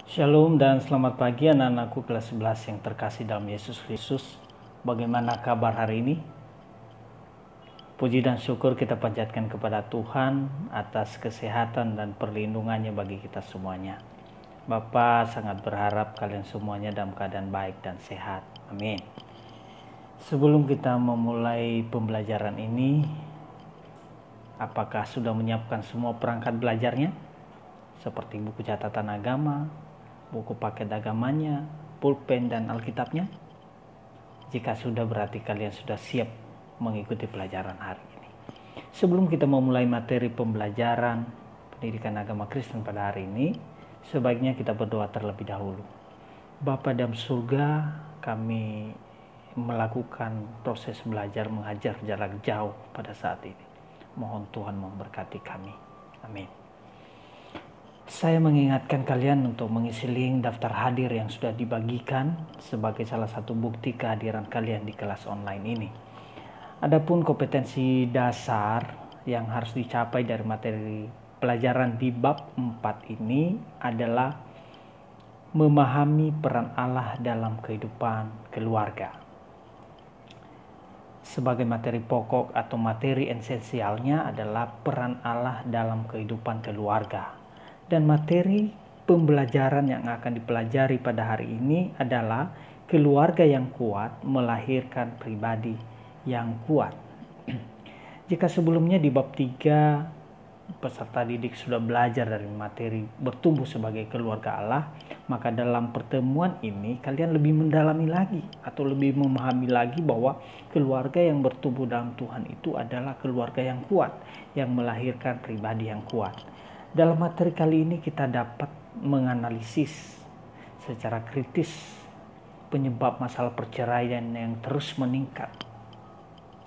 Shalom dan selamat pagi anak-anakku kelas 11 yang terkasih dalam Yesus Kristus. Bagaimana kabar hari ini? Puji dan syukur kita panjatkan kepada Tuhan atas kesehatan dan perlindungannya bagi kita semuanya. Bapa sangat berharap kalian semuanya dalam keadaan baik dan sehat. Amin. Sebelum kita memulai pembelajaran ini, apakah sudah menyiapkan semua perangkat belajarnya? Seperti buku catatan agama, buku paket agamanya, pulpen dan Alkitabnya? Jika sudah, berarti kalian sudah siap mengikuti pelajaran hari ini. Sebelum kita memulai materi pembelajaran pendidikan agama Kristen pada hari ini, sebaiknya kita berdoa terlebih dahulu. Bapa dalam surga, kami melakukan proses belajar mengajar jarak jauh pada saat ini. Mohon Tuhan memberkati kami. Amin. Saya mengingatkan kalian untuk mengisi link daftar hadir yang sudah dibagikan sebagai salah satu bukti kehadiran kalian di kelas online ini. Adapun kompetensi dasar yang harus dicapai dari materi pelajaran di bab 4 ini adalah memahami peran Allah dalam kehidupan keluarga. Sebagai materi pokok atau materi esensialnya adalah peran Allah dalam kehidupan keluarga. Dan materi pembelajaran yang akan dipelajari pada hari ini adalah keluarga yang kuat melahirkan pribadi yang kuat. Jika sebelumnya di bab 3 peserta didik sudah belajar dari materi bertumbuh sebagai keluarga Allah, maka dalam pertemuan ini kalian lebih mendalami lagi atau lebih memahami lagi bahwa keluarga yang bertumbuh dalam Tuhan itu adalah keluarga yang kuat, yang melahirkan pribadi yang kuat. Dalam materi kali ini kita dapat menganalisis secara kritis penyebab masalah perceraian yang terus meningkat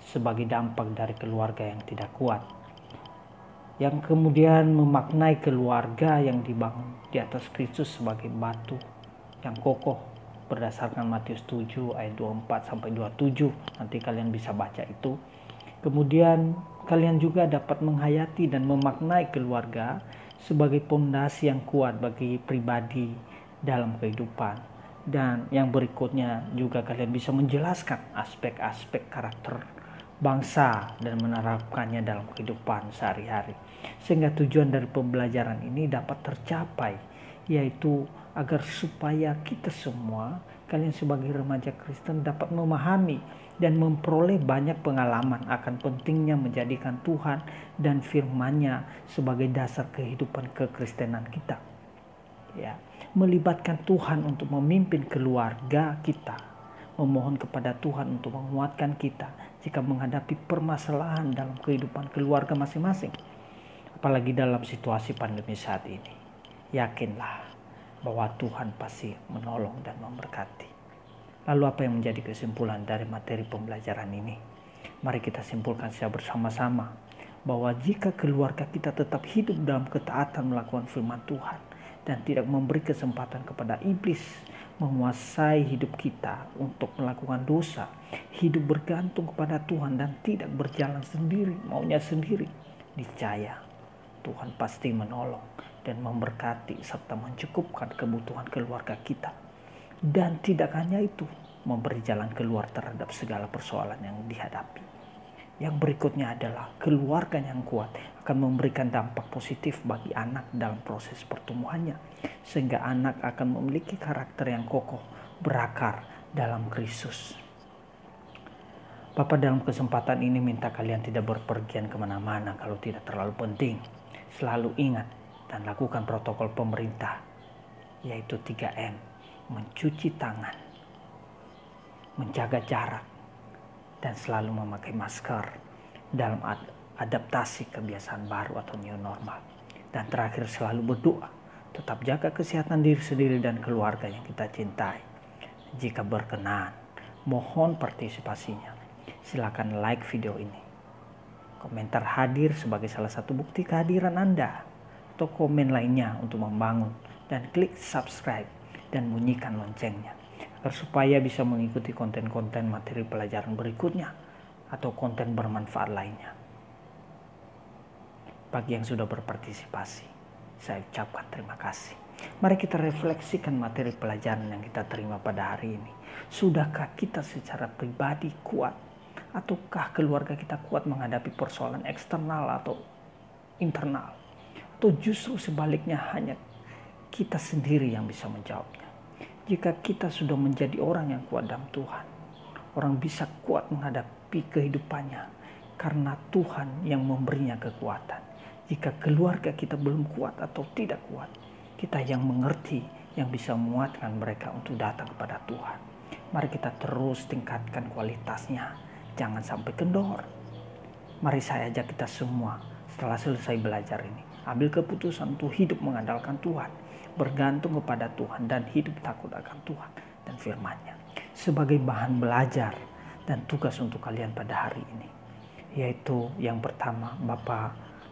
sebagai dampak dari keluarga yang tidak kuat, yang kemudian memaknai keluarga yang dibangun di atas Kristus sebagai batu yang kokoh berdasarkan Matius 7 ayat 24 sampai 27. Nanti kalian bisa baca itu. Kemudian kalian juga dapat menghayati dan memaknai keluarga sebagai pondasi yang kuat bagi pribadi dalam kehidupan. Dan yang berikutnya juga kalian bisa menjelaskan aspek-aspek karakter bangsa dan menerapkannya dalam kehidupan sehari-hari. Sehingga tujuan dari pembelajaran ini dapat tercapai, yaitu agar supaya kita semua, kalian sebagai remaja Kristen dapat memahami dan memperoleh banyak pengalaman akan pentingnya menjadikan Tuhan dan firman-Nya sebagai dasar kehidupan kekristenan kita. Ya, melibatkan Tuhan untuk memimpin keluarga kita, memohon kepada Tuhan untuk menguatkan kita jika menghadapi permasalahan dalam kehidupan keluarga masing-masing. Apalagi dalam situasi pandemi saat ini. Yakinlah bahwa Tuhan pasti menolong dan memberkati. Lalu apa yang menjadi kesimpulan dari materi pembelajaran ini? Mari kita simpulkan secara bersama-sama bahwa jika keluarga kita tetap hidup dalam ketaatan melakukan firman Tuhan dan tidak memberi kesempatan kepada iblis menguasai hidup kita untuk melakukan dosa, hidup bergantung kepada Tuhan dan tidak berjalan sendiri, maunya sendiri, niscaya Tuhan pasti menolong dan memberkati serta mencukupkan kebutuhan keluarga kita. Dan tidak hanya itu, memberi jalan keluar terhadap segala persoalan yang dihadapi. Yang berikutnya adalah keluarga yang kuat akan memberikan dampak positif bagi anak dalam proses pertumbuhannya. Sehingga anak akan memiliki karakter yang kokoh, berakar dalam Kristus. Bapak dalam kesempatan ini minta kalian tidak berpergian kemana-mana kalau tidak terlalu penting. Selalu ingat dan lakukan protokol pemerintah, yaitu 3M, mencuci tangan, menjaga jarak, dan selalu memakai masker dalam adaptasi kebiasaan baru atau new normal. Dan terakhir selalu berdoa, tetap jaga kesehatan diri sendiri dan keluarga yang kita cintai. Jika berkenan, mohon partisipasinya. Silakan like video ini. Komentar hadir sebagai salah satu bukti kehadiran Anda, atau komen lainnya untuk membangun, dan klik subscribe dan bunyikan loncengnya agar supaya bisa mengikuti konten-konten materi pelajaran berikutnya atau konten bermanfaat lainnya. Bagi yang sudah berpartisipasi, saya ucapkan terima kasih. Mari kita refleksikan materi pelajaran yang kita terima pada hari ini. Sudahkah kita secara pribadi kuat? Ataukah keluarga kita kuat menghadapi persoalan eksternal atau internal? Atau justru sebaliknya hanya kita sendiri yang bisa menjawabnya? Jika kita sudah menjadi orang yang kuat dalam Tuhan, orang bisa kuat menghadapi kehidupannya karena Tuhan yang memberinya kekuatan. Jika keluarga kita belum kuat atau tidak kuat, kita yang mengerti, yang bisa menguatkan mereka untuk datang kepada Tuhan. Mari kita terus tingkatkan kualitasnya, jangan sampai kendor. Mari saya ajak kita semua setelah selesai belajar ini, ambil keputusan untuk hidup mengandalkan Tuhan, bergantung kepada Tuhan dan hidup takut akan Tuhan dan firman-Nya. Sebagai bahan belajar dan tugas untuk kalian pada hari ini, yaitu yang pertama,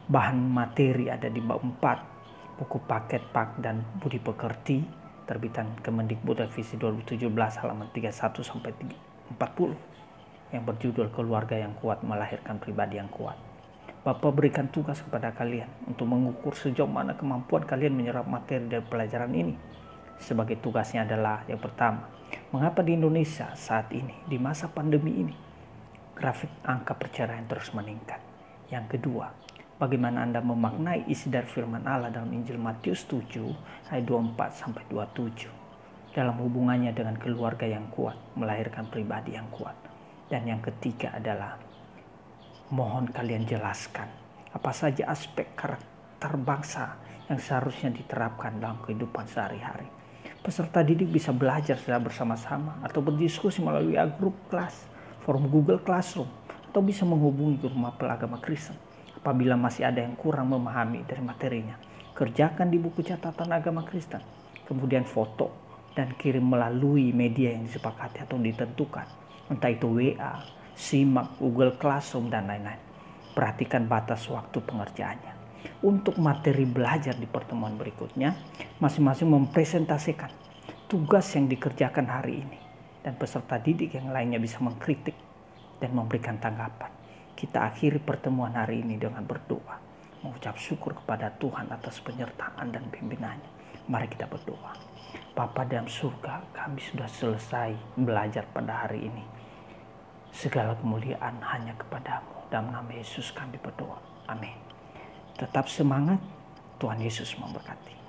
bahan materi ada di bab 4, buku paket Pak dan Budi Pekerti, terbitan Kemendikbud revisi 2017 halaman 31 sampai 40 yang berjudul Keluarga yang Kuat Melahirkan Pribadi yang Kuat. Bapak berikan tugas kepada kalian untuk mengukur sejauh mana kemampuan kalian menyerap materi dari pelajaran ini. Sebagai tugasnya adalah yang pertama, mengapa di Indonesia saat ini di masa pandemi ini grafik angka perceraian terus meningkat. Yang kedua, bagaimana Anda memaknai isi dari firman Allah dalam Injil Matius 7 ayat 24 sampai 27 dalam hubungannya dengan keluarga yang kuat melahirkan pribadi yang kuat. Dan yang ketiga adalah mohon kalian jelaskan apa saja aspek karakter bangsa yang seharusnya diterapkan dalam kehidupan sehari-hari. Peserta didik bisa belajar secara bersama-sama atau berdiskusi melalui grup kelas, forum Google Classroom, atau bisa menghubungi guru mapel agama Kristen. Apabila masih ada yang kurang memahami dari materinya, kerjakan di buku catatan agama Kristen, kemudian foto dan kirim melalui media yang disepakati atau ditentukan, entah itu WA, simak, Google Classroom, dan lain-lain. Perhatikan batas waktu pengerjaannya. Untuk materi belajar di pertemuan berikutnya, masing-masing mempresentasikan tugas yang dikerjakan hari ini, dan peserta didik yang lainnya bisa mengkritik dan memberikan tanggapan. Kita akhiri pertemuan hari ini dengan berdoa, mengucap syukur kepada Tuhan atas penyertaan dan pimpinannya. Mari kita berdoa. Bapa dalam surga, kami sudah selesai belajar pada hari ini. Segala kemuliaan hanya kepadamu. Dalam nama Yesus kami berdoa. Amin. Tetap semangat. Tuhan Yesus memberkati.